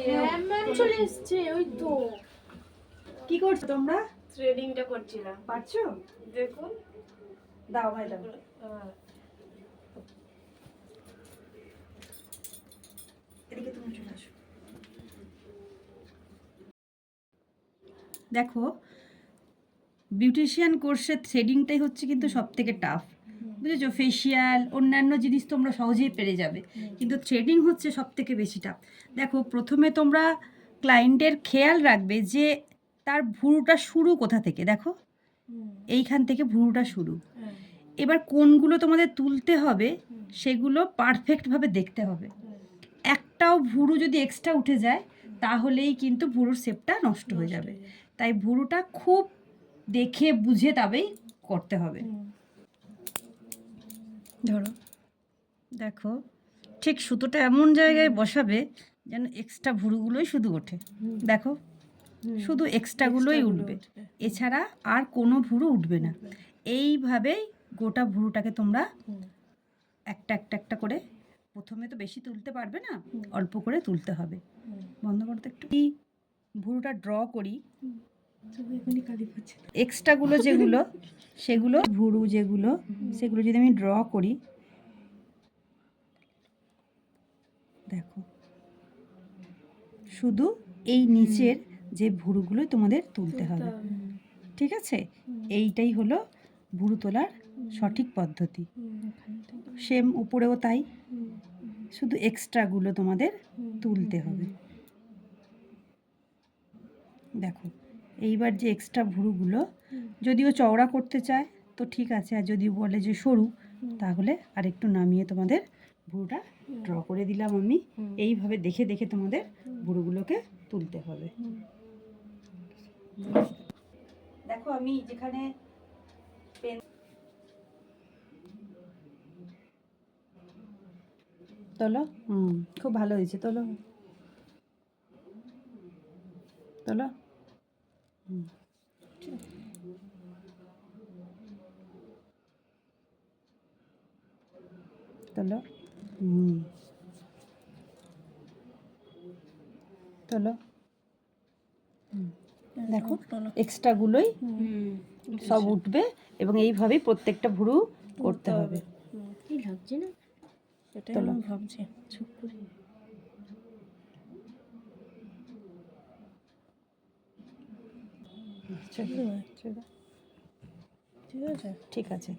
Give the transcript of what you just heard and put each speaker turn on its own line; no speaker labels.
হ্যাঁ ম্যাম চলে এসেছে ওই তো।
কি করছো তোমরা?
থ্রেডিংটা করছিলাম।
পারছো?
দেখুন
দাও ভাই দাও। এদিকে তুমি চলে আসো। দেখো, বিউটিশিয়ান কোর্সের থ্রেডিংটাই হচ্ছে কিন্তু সব থেকে টাফ, বুঝেছো? ফেসিয়াল অন্যান্য জিনিস তোমরা সহজেই পেরে যাবে, কিন্তু থ্রেডিং হচ্ছে সব থেকে বেশি টাফ। দেখো, প্রথমে তোমরা ক্লায়েন্টের খেয়াল রাখবে যে তার ভুরুটা শুরু কোথা থেকে। দেখো, এইখান থেকে ভুরুটা শুরু। এবার কোনগুলো তোমাদের তুলতে হবে সেগুলো পারফেক্টভাবে দেখতে হবে। একটাও ভুরু যদি এক্সট্রা উঠে যায় তাহলেই কিন্তু ভুরুর শেপটা নষ্ট হয়ে যাবে। তাই ভুরুটা খুব দেখে বুঝে তবেই করতে হবে। ধরো, দেখো, ঠিক সুতোটা এমন জায়গায় বসাবে যেন এক্সট্রা ভুরুগুলোই শুধু ওঠে। দেখো, শুধু এক্সট্রাগুলোই উঠবে, এছাড়া আর কোনো ভুরু উঠবে না। এইভাবেই গোটা ভুরুটাকে তোমরা একটা একটা একটা করে, প্রথমে তো বেশি তুলতে পারবে না, অল্প করে তুলতে হবে। বন্ধ করতে একটু কি ভুরুটা ড্র করি। এক্সট্রাগুলো যেগুলো সেগুলো ভুরু যেগুলো সেগুলো যদি আমি ড্র করি, দেখো, শুধু এই নিচের যে ভুরুগুলো তোমাদের তুলতে হবে, ঠিক আছে? এইটাই হলো ভুরু তোলার সঠিক পদ্ধতি। সেম উপরেও তাই, শুধু এক্সট্রাগুলো তোমাদের তুলতে হবে। দেখো, এইবার যে এক্সট্রা ভুরুগুলো, যদিও চওড়া করতে চায় তো ঠিক আছে, আর যদি বলে যে সরু, তাহলে আর একটু নামিয়ে তোমাদের ভুরুটা ড্র করে দিলাম আমি। এইভাবে দেখে দেখে তোমাদের ভুরুগুলোকে তুলতে হবে। দেখো, আমি যেখানে পেন তোলো, খুব ভালো হয়েছে, তোলো তোলো। তোলো, তোলো। দেখো, এক্সট্রাগুলোই সব উঠবে এবং এইভাবেই প্রত্যেকটা ভুরু করতে হবে।
কি লাগছে না, সেটাই
তোলো।
আমি ভাবছি চুপ করে। ঠিক আছে।
ঠিক আছে।